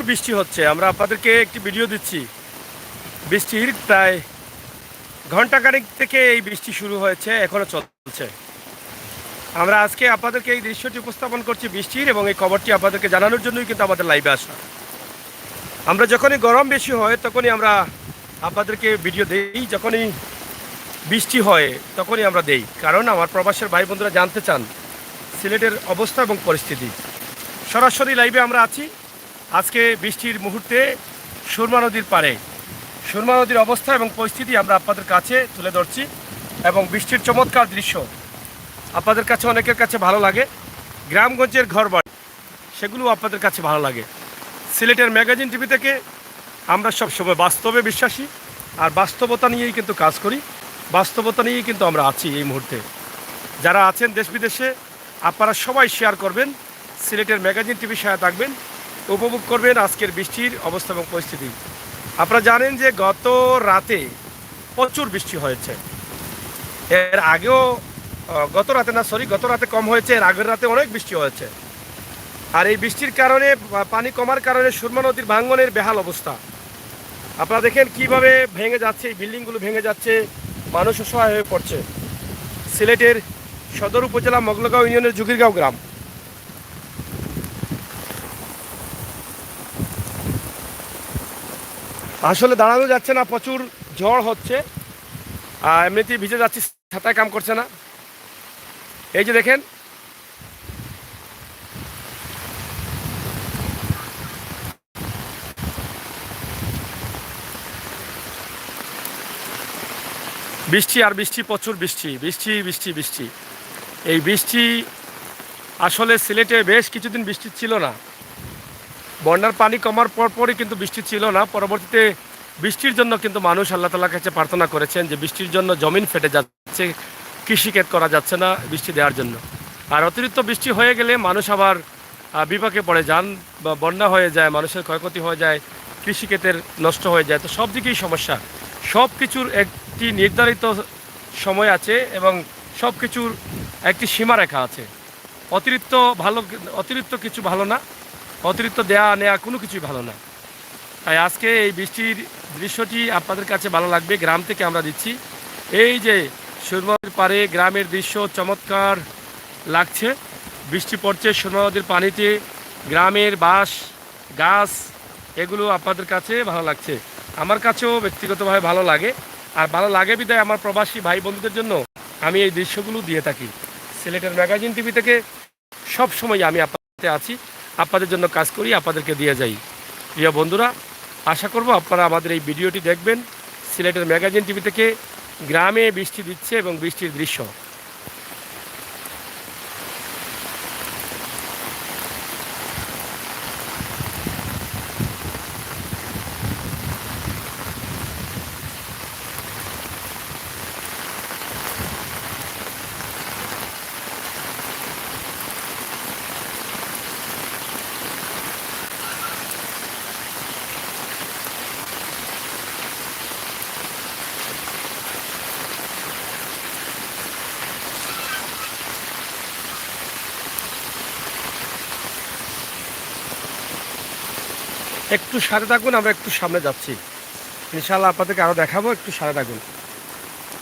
বৃষ্টি হচ্ছে। আমরা আপনাদেরকে একটি ভিডিও দিচ্ছি। বৃষ্টির প্রায় ঘন্টাখানেক থেকে এই বৃষ্টি শুরু হয়েছে, এখনো চলছে। আমরা আজকে আপনাদেরকে এই দৃশ্যটি উপস্থাপন করছি বৃষ্টির, এবং এই খবরটি আপনাদেরকে জানানোর জন্যই কিন্তু আমাদের লাইভে আসা। আমরা যখনই গরম বেশি হয় তখনই আমরা আপনাদেরকে ভিডিও দেই, যখনই বৃষ্টি হয় তখনই আমরা দেই, কারণ আমার প্রবাসের ভাই বন্ধুরা জানতে চান সিলেটের অবস্থা এবং পরিস্থিতি। সরাসরি লাইভে আমরা আছি আজকে বৃষ্টির মুহূর্তে সুরমা নদীর পাড়ে। সুরমা নদীর অবস্থা এবং পরিস্থিতি আমরা আপনাদের কাছে তুলে ধরছি, এবং বৃষ্টির চমৎকার দৃশ্য আপনাদের কাছে অনেকের কাছে ভালো লাগে। গ্রামগঞ্জের ঘরবাড়ি সেগুলো আপনাদের কাছে ভালো লাগে। সিলেটের ম্যাগাজিন টিভি থেকে আমরা সবসময় বাস্তবে বিশ্বাসী, আর বাস্তবতা নিয়েই কিন্তু কাজ করি, বাস্তবতা নিয়েই কিন্তু আমরা আছি এই মুহূর্তে। যারা আছেন দেশ বিদেশে আপনারা সবাই শেয়ার করবেন, সিলেটের ম্যাগাজিন টিভির সাথে থাকবেন, উপভোগ করবেন আজকের বৃষ্টির অবস্থা এবং পরিস্থিতি। আপনারা জানেন যে গত রাতে প্রচুর বৃষ্টি হয়েছে। এর আগেও গত রাতে কম হয়েছে, এর আগের রাতে অনেক বৃষ্টি হয়েছে। আর এই বৃষ্টির কারণে, পানি কমার কারণে সুরমা নদীর ভাঙ্গনের বেহাল অবস্থা। আপনারা দেখেন কিভাবে ভেঙে যাচ্ছে, এই বিল্ডিংগুলো ভেঙে যাচ্ছে, মানুষ অসহায় হয়ে পড়ছে। সিলেটের সদর উপজেলা মগলগাঁও ইউনিয়নের জুগিরগাঁও গ্রাম। আসলে দাঁড়ানো যাচ্ছে না, প্রচুর ঝড় হচ্ছে, এমনিতেই ভিজে যাচ্ছি, ছাতায় কাম করছে না। এই যে দেখেন বৃষ্টি আর বৃষ্টি, প্রচুর বৃষ্টি, বৃষ্টি বৃষ্টি বৃষ্টি। এই বৃষ্টি আসলে সিলেটে বেশ কিছুদিন বৃষ্টি ছিল না। বন্যার পানি কমার পরপরই কিন্তু বৃষ্টি ছিল না। পরবর্তীতে বৃষ্টির জন্য কিন্তু মানুষ আল্লাহ তাআলার কাছে প্রার্থনা করেছেন যে বৃষ্টির জন্য জমিন ফেটে যাচ্ছে, কৃষিক্ষেত করা যাচ্ছে না বৃষ্টি দেওয়ার জন্য। আর অতিরিক্ত বৃষ্টি হয়ে গেলে মানুষ আবার বিপাকে পড়ে যান, বা বন্যা হয়ে যায়, মানুষের ক্ষয়ক্ষতি হয়ে যায়, কৃষিক্ষেতের নষ্ট হয়ে যায়। তো সব দিকেই সমস্যা। সব কিছুর একটি নির্ধারিত সময় আছে, এবং সব কিছুর একটি সীমারেখা আছে। অতিরিক্ত কিছু ভালো না, অতিরিক্ত দেয়া নেয়া কোনো কিছুই ভালো না। তাই আজকে এই বৃষ্টির দৃশ্যটি আপনাদের কাছে ভালো লাগবে। গ্রাম থেকে আমরা দিচ্ছি। এই যে সুরমা নদীর পাড়ে গ্রামের দৃশ্য চমৎকার লাগছে। বৃষ্টি পড়ছে সুরমা নদীর পানিতে, গ্রামের বাঁশ গাছ এগুলো আপনাদের কাছে ভালো লাগছে। আমার কাছেও ব্যক্তিগতভাবে ভালো লাগে, আর ভালো লাগে বিধায় আমার প্রবাসী ভাই বন্ধুদের জন্য আমি এই দৃশ্যগুলো দিয়ে থাকি। সিলেটের ম্যাগাজিন টিভি থেকে সব সময় আমি আপনাদের আছি, আপনাদের জন্য কাজ করি, আপনাদেরকে দিয়ে যাই। প্রিয় বন্ধুরা, আশা করব আপনারা আমাদের এই ভিডিওটি দেখবেন। সিলেটের ম্যাগাজিন টিভি থেকে গ্রামে বৃষ্টি দিচ্ছে এবং বৃষ্টির দৃশ্য। একটু সাথে থাকুন, আমরা একটু সামনে যাচ্ছি, ইনশাআল্লাহ আপনাদেরকে আরও দেখাবো। একটু সাথে থাকুন।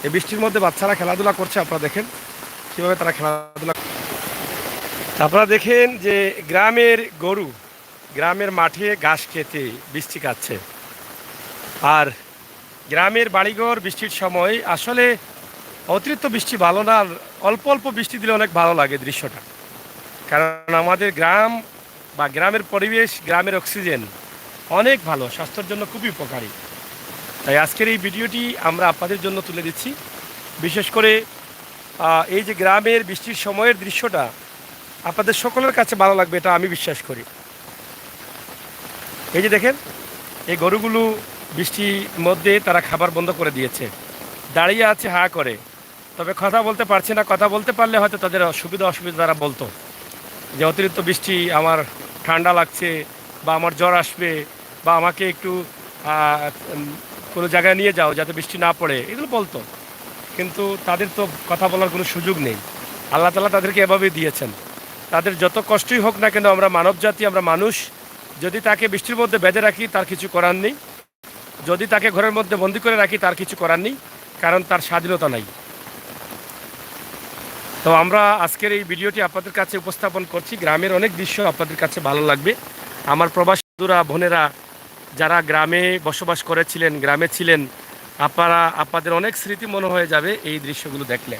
এই বৃষ্টির মধ্যে বাচ্চারা খেলাধুলা করছে, আপনারা দেখেন কীভাবে তারা খেলাধুলা। আপনারা দেখেন যে গ্রামের গরু গ্রামের মাঠে ঘাস খেতে বৃষ্টি খাচ্ছে, আর গ্রামের বাড়িঘর বৃষ্টির সময় আসলে অতিরিক্ত বৃষ্টি ভালো না, আর অল্প অল্প বৃষ্টি দিলে অনেক ভালো লাগে দৃশ্যটা। কারণ আমাদের গ্রাম বা গ্রামের পরিবেশ, গ্রামের অক্সিজেন অনেক ভালো, স্বাস্থ্যের জন্য খুবই উপকারী। তাই আজকের এই ভিডিওটি আমরা আপনাদের জন্য তুলে দিচ্ছি। বিশেষ করে এই যে গ্রামের বৃষ্টির সময়ের দৃশ্যটা আপনাদের সকলের কাছে ভালো লাগবে, এটা আমি বিশ্বাস করি। এই যে দেখেন এই গরুগুলো বৃষ্টির মধ্যে তারা খাবার বন্ধ করে দিয়েছে, দাঁড়িয়ে আছে হা করে, তবে কথা বলতে পারছে না। কথা বলতে পারলে হয়তো তাদের অসুবিধা তারা বলতো যে অতিরিক্ত বৃষ্টি, আমার ঠান্ডা লাগছে, বা আমার জ্বর আসবে, বা আমাকে একটু কোনো জায়গায় নিয়ে যাও যাতে বৃষ্টি না পড়ে, এগুলো বলতো। কিন্তু তাদের তো কথা বলার কোনো সুযোগ নেই। আল্লাহ তাআলা তাদেরকে এভাবেই দিয়েছেন। তাদের যত কষ্টই হোক না কেন, আমরা মানব জাতি, আমরা মানুষ, যদি তাকে বৃষ্টির মধ্যে বেঁধে রাখি তার কিছু করার নেই, যদি তাকে ঘরের মধ্যে বন্দি করে রাখি তার কিছু করার নেই, কারণ তার স্বাধীনতা নাই। তো আমরা আজকের এই ভিডিওটি আপনাদের কাছে উপস্থাপন করছি। গ্রামের অনেক দৃশ্য আপনাদের কাছে ভালো লাগবে। আমার প্রবাসী বন্ধুরা, বোনেরা যারা গ্রামে বসবাস করেছিলেন, গ্রামে ছিলেন, আপনাদের অনেক স্মৃতি মনে হয়ে যাবে এই দৃশ্যগুলো দেখলে।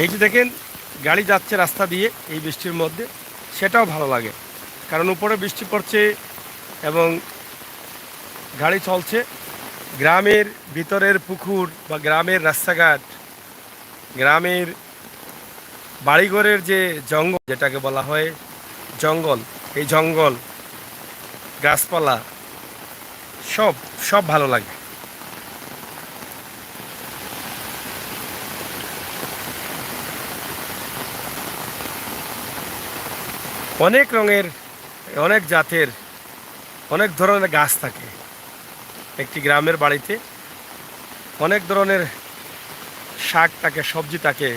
এই যে দেখেন গাড়ি যাচ্ছে রাস্তা দিয়ে এই বৃষ্টির মধ্যে, সেটাও ভালো লাগে, কারণ উপরে বৃষ্টি পড়ছে এবং গাড়ি চলছে। গ্রামের ভিতরের পুকুর বা গ্রামের রাস্তাঘাট, গ্রামের বাড়িঘরের যে জঙ্গল, যেটাকে বলা হয় জঙ্গল, এই জঙ্গল, গাছপালা সব সব ভালো লাগে। অনেক রঙের, অনেক জাতের, অনেক ধরনের গাছ থাকে একটি গ্রামের বাড়িতে। অনেক ধরনের শাক থাকে, সবজি থাকে,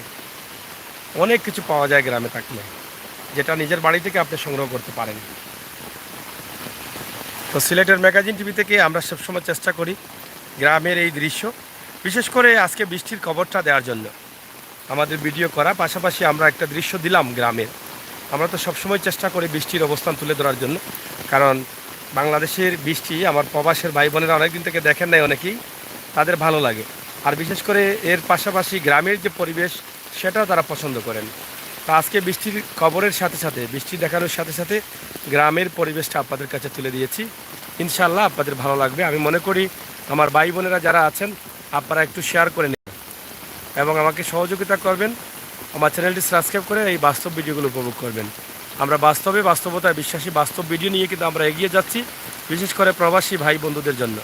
অনেক কিছু পাওয়া যায় গ্রামে থাকলে, যেটা নিজের বাড়ি থেকে আপনি সংগ্রহ করতে পারেন। তো সিলেটের ম্যাগাজিন টিভি থেকে আমরা সবসময় চেষ্টা করি গ্রামের এই দৃশ্য, বিশেষ করে আজকে বৃষ্টির খবরটা দেওয়ার জন্য আমাদের ভিডিও করা, পাশাপাশি আমরা একটা দৃশ্য দিলাম গ্রামের। আমরা তো সবসময় চেষ্টা করি বৃষ্টির অবস্থান তুলে ধরার জন্য, কারণ বাংলাদেশের বৃষ্টি আমার প্রবাসের ভাই বোনেরা অনেকদিন থেকে দেখেন নাই, অনেকেই তাদের ভালো লাগে। আর বিশেষ করে এর পাশাপাশি গ্রামের যে পরিবেশ সেটাও তারা পছন্দ করেন। তো আজকে বৃষ্টির খবরের সাথে সাথে, বৃষ্টি দেখানোর সাথে সাথে গ্রামের পরিবেশটা আপনাদের কাছে তুলে দিয়েছি। ইনশাআল্লাহ আপনাদের ভালো লাগবে। আমি মনে করি আমার ভাই বোনেরা যারা আছেন আপনারা একটু শেয়ার করে নেবেন এবং আমাকে সহযোগিতা করবেন, আমার চ্যানেলটি সাবস্ক্রাইব করে এই বাস্তব ভিডিওগুলো উপভোগ করবেন। আমরা বাস্তবতায় বিশ্বাসী, বাস্তব ভিডিও নিয়ে কিন্তু আমরা এগিয়ে যাচ্ছি, বিশেষ করে প্রবাসী ভাই বন্ধুদের জন্য।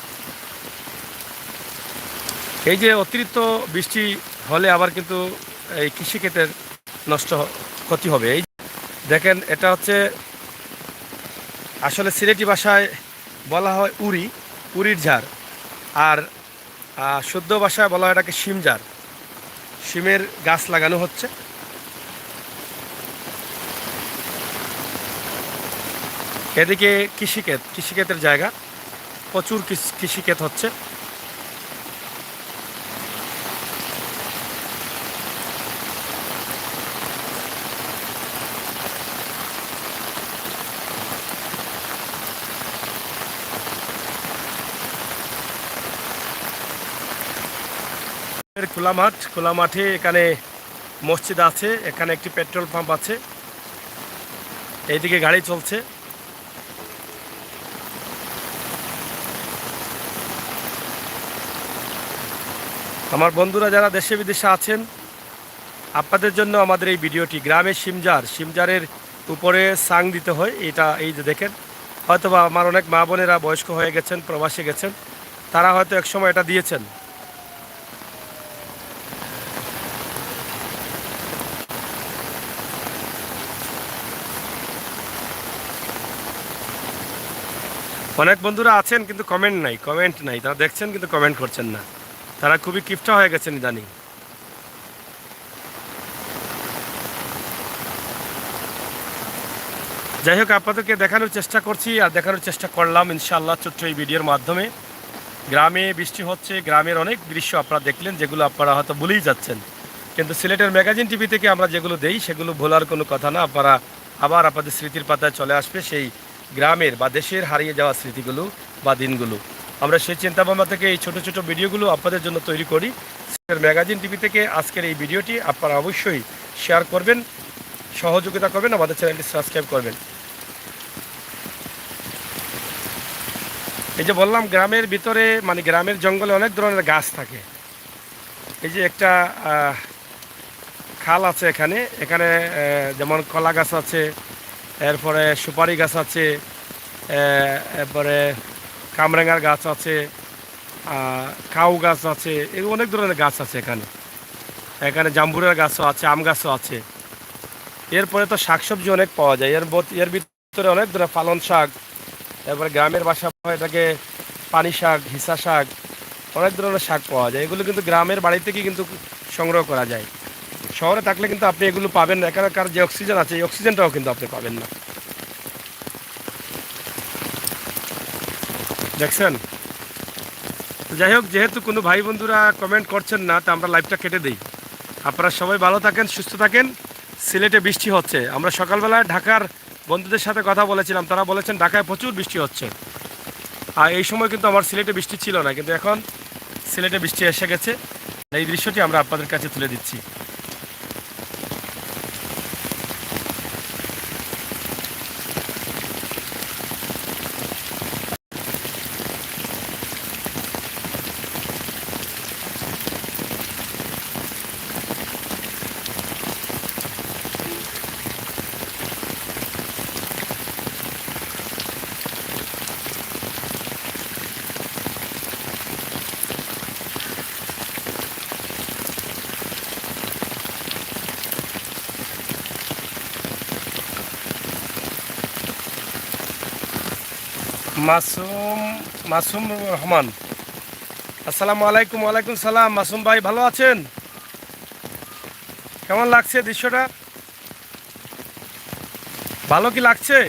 এই যে অতিরিক্ত বৃষ্টি হলে আবার কিন্তু এই কৃষিক্ষেত্রের ক্ষতি হবে। এই দেখেন, এটা হচ্ছে আসলে সিলেটি ভাষায় বলা হয় উরির ঝাড়, আর শুদ্ধ ভাষায় বলা হয় এটাকে শিমঝাড়। শিমের গাছ লাগানো হচ্ছে। এদিকে কৃষিক্ষেতের জায়গা, প্রচুর কৃষিক্ষেত হচ্ছে। খোলা মাঠে এখানে মসজিদ আছে, এখানে একটি পেট্রোল পাম্প আছে, এইদিকে গাড়ি চলছে। আমার বন্ধুরা যারা দেশে বিদেশে আছেন, আপনাদের জন্য আমাদের এই ভিডিওটি। গ্রামের শিমজারের উপরে সাং দিতে হয়, এই যে দেখেন, হয়তোবা আমার অনেক মা বোনেরা বয়স্ক হয়ে গেছেন, প্রবাসে গেছেন, তারা হয়তো একসময় এটা দিয়েছেন। অনেক বন্ধুরা আছেন কিন্তু কমেন্ট নাই, তারা দেখছেন কিন্তু কমেন্ট করছেন না, তারা খুবই কিপটা হয়ে গেছেন ইদানিং। যাই হোক, আপনাদেরকে দেখানোর চেষ্টা করছি আর দেখানোর চেষ্টা করলাম ইনশাআল্লাহ ছোট্ট এই ভিডিওর মাধ্যমে। গ্রামে বৃষ্টি হচ্ছে, গ্রামের অনেক দৃশ্য আপনারা দেখলেন, যেগুলো আপনারা হয়তো ভুলেই যাচ্ছেন, কিন্তু সিলেটের ম্যাগাজিন টিভি থেকে আমরা যেগুলো দেই সেগুলো ভোলার কোনো কথা না। আপনারা আবার আপনাদের স্মৃতির পাতায় চলে আসবে সেই গ্রামের বা দেশের হারিয়ে যাওয়া স্মৃতিগুলো বা দিনগুলো। আমরা সেই চিন্তাভাবনা থেকে এই ছোট ছোট ভিডিওগুলো আপনাদের জন্য তৈরি করি। সিলেটের ম্যাগাজিন টিভি থেকে আজকের এই ভিডিওটি আপনারা অবশ্যই শেয়ার করবেন, সহযোগিতা করবেন, আমাদের চ্যানেলটি সাবস্ক্রাইব করবেন। এই যে বললাম গ্রামের ভিতরে, মানে গ্রামের জঙ্গলে অনেক ধরনের গাছ থাকে। এই যে একটা খাল আছে এখানে যেমন কলা গাছ আছে, এরপরে সুপারি গাছ আছে, এরপরে কামরাঙার গাছ আছে, কাউ গাছ আছে, এগুলো অনেক ধরনের গাছ আছে এখানে। এখানে জাম্বুরের গাছও আছে, আম গাছও আছে। এরপরে তো শাকসবজি অনেক পাওয়া যায়, এর ভিতরে অনেক ধরনের পালন শাক, এরপরে গ্রামের বাসা এটাকে পানি শাক, হিসা শাক, অনেক ধরনের শাক পাওয়া যায়। এগুলো কিন্তু গ্রামের বাড়ি থেকে কিন্তু সংগ্রহ করা যায়। শহরে থাকলে কিন্তু আপনি এগুলো পাবেন না, এখানকার যে অক্সিজেন আছে এই অক্সিজেনটাও কিন্তু আপনি পাবেন না। দেখছেন? যাই হোক, যেহেতু কোনো ভাই বন্ধুরা কমেন্ট করছেন না, তা আমরা লাইভটা কেটে দিই। আপনারা সবাই ভালো থাকেন, সুস্থ থাকেন। সিলেটে বৃষ্টি হচ্ছে। আমরা সকালবেলায় ঢাকার বন্ধুদের সাথে কথা বলেছিলাম, তারা বলেছেন ঢাকায় প্রচুর বৃষ্টি হচ্ছে। আর এই সময় কিন্তু আমার সিলেটে বৃষ্টি ছিল না, কিন্তু এখন সিলেটে বৃষ্টি এসে গেছে। এই দৃশ্যটি আমরা আপনাদের কাছে তুলে দিচ্ছি। মাসুম মাসুম রহমান, আসসালামু আলাইকুম। ওয়ালাইকুম সালাম। মাসুম ভাই ভালো আছেন? কেমন লাগছে দৃশ্যটা? ভালো কি লাগছে?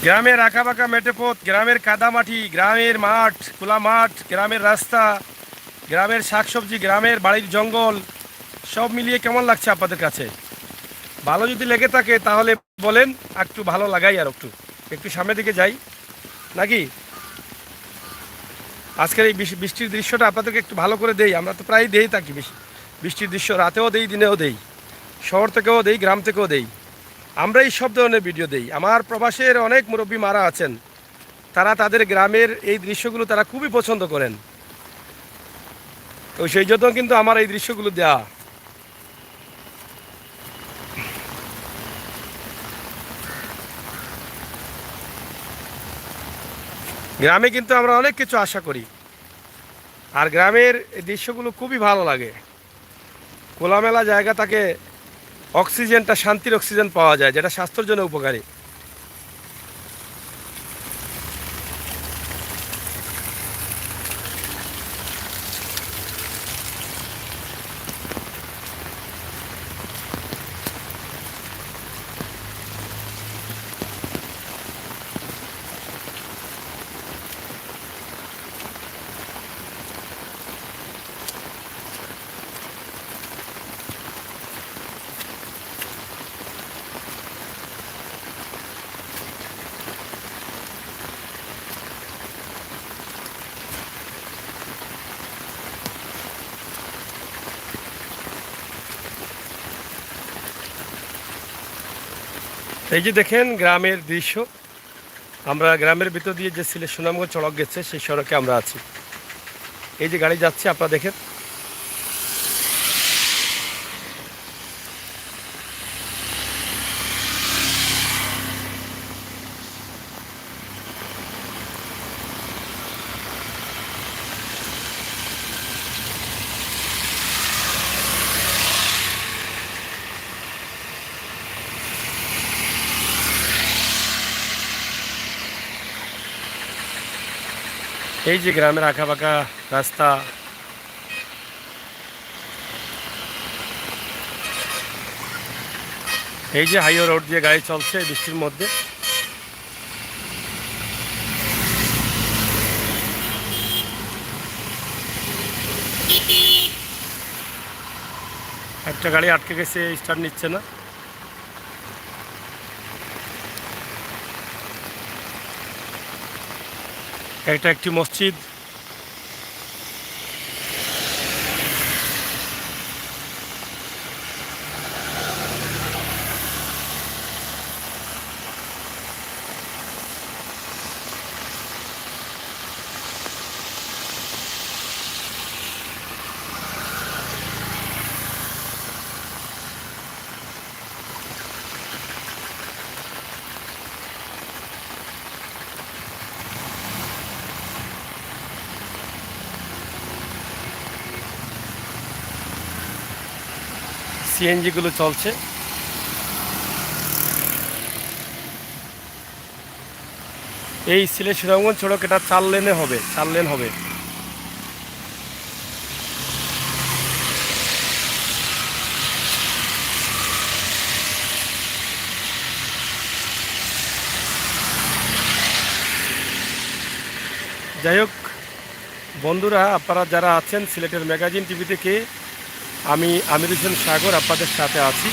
গ্রামের আঁকাবাঁকা মেঠে পথ, গ্রামের কাদামাটি, গ্রামের মাঠ, খোলা মাঠ, গ্রামের রাস্তা, গ্রামের শাকসবজি, গ্রামের বাড়ির জঙ্গল, সব মিলিয়ে কেমন লাগছে আপনাদের কাছে? ভালো যদি লেগে থাকে তাহলে বলেন, একটু ভালো লাগাই, আর একটু একটু সামনের দিকে যাই নাকি? আজকের এই বৃষ্টির দৃশ্যটা আপনাদেরকে একটু ভালো করে দেই। আমরা তো প্রায় দেই থাকি বৃষ্টির দৃশ্য, রাতেও দেই, দিনেও দেই, শহর থেকেও দেই, গ্রাম থেকেও দেই। আমরা এই সব ধরনের ভিডিও দেই। আমার প্রবাসের অনেক মুরব্বী মারা আছেন, তারা তাদের গ্রামের এই দৃশ্যগুলো তারা খুবই পছন্দ করেন। তো সেই জন্য কিন্তু আমার এই দৃশ্যগুলো দেয়া। গ্রামে কিন্তু আমরা অনেক কিছু আশা করি, আর গ্রামের এই দৃশ্যগুলো খুবই ভালো লাগে। খোলামেলা জায়গা থাকে, অক্সিজেনটা শান্তির অক্সিজেন পাওয়া যায়, যেটা স্বাস্থ্যের জন্য উপকারী। এই যে দেখেন গ্রামের দৃশ্য। আমরা গ্রামের ভিতর দিয়ে যে সিলেট সুনামগঞ্জ সড়ক গেছে, সেই সড়কে আমরা আছি। এই যে গাড়ি যাচ্ছে, আপনারা দেখেন। এই যে গ্রামের আঁকাবাঁকা রাস্তা, এই যে হাইওয়ে রোড দিয়ে গাড়ি চলছে বৃষ্টির মধ্যে। একটা গাড়ি আটকে গেছে, স্টার্ট নিচ্ছে না। এটা একটি মসজিদ। সিএনজিগুলো চলছে। এই সিলেট সুনামগঞ্জ সড়ক এটা 4 লেনে হবে, 4 লেন হবে। যাই হোক বন্ধুরা, আপনারা যারা আছেন সিলেটের ম্যাগাজিন টিভি থেকে, আমি আমির হোসেন সাগর আপনাদের সাথে আছি।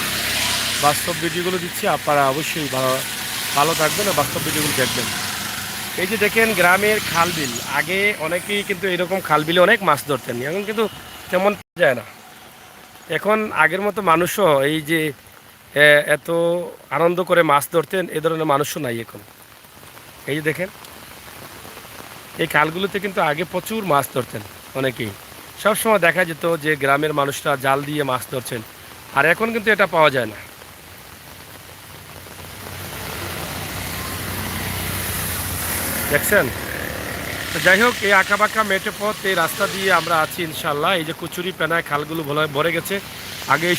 বাস্তব ভিডিওগুলো দিচ্ছি, আপনারা অবশ্যই ভালো থাকবেন আর বাস্তব ভিডিওগুলো দেখবেন। এই যে দেখেন গ্রামের খাল বিল, আগে অনেকেই কিন্তু এরকম খাল বিলে অনেক মাছ ধরতেন, এখন কিন্তু তেমন পাওয়া যায় না। এখন আগের মতো মানুষও এই যে এত আনন্দ করে মাছ ধরতেন, এ ধরনের মানুষও নাই এখন। এই যে দেখেন এই খালগুলোতে কিন্তু আগে প্রচুর মাছ ধরতেন অনেকেই। সবসময় দেখা যেত যে গ্রামের মানুষরা জাল দিয়ে মাছ ধরছেন, আর এখন কিন্তু এটা পাওয়া যায় না। দেখছেন? তো যাই হোক, এই আঁকাবাঁকা মেঠে পথ, এই রাস্তা দিয়ে আমরা আছি ইনশাল্লাহ। এই যে কচুরি পেনায় খালগুলো ভরে গেছে। আগে এই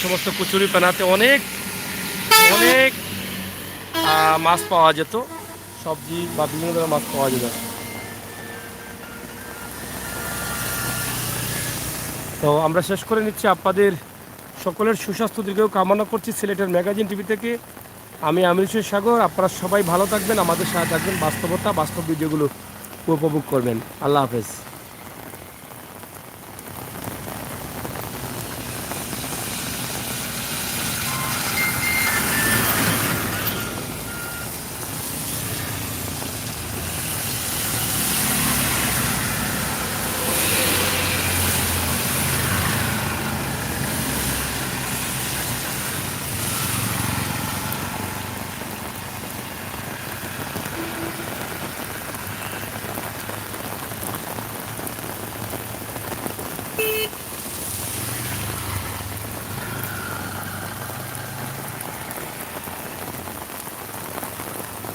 সমস্ত কচুরি পেনাতে অনেক অনেক মাছ পাওয়া যেত, সবজি বা বিভিন্ন ধরনের মাছ পাওয়া যেত। তো আমরা শেষ করে নিচ্ছি। আপনাদের সকলের সুস্বাস্থ্য দীর্ঘ কামনা করছি সিলেটের ম্যাগাজিন টিভি থেকে। আমি আমির হোসেন সাগর। আপনারা সবাই ভালো থাকবেন, আমাদের সাথে থাকবেন, বাস্তবতা বাস্তব ভিডিওগুলো উপভোগ করবেন। আল্লাহ হাফেজ।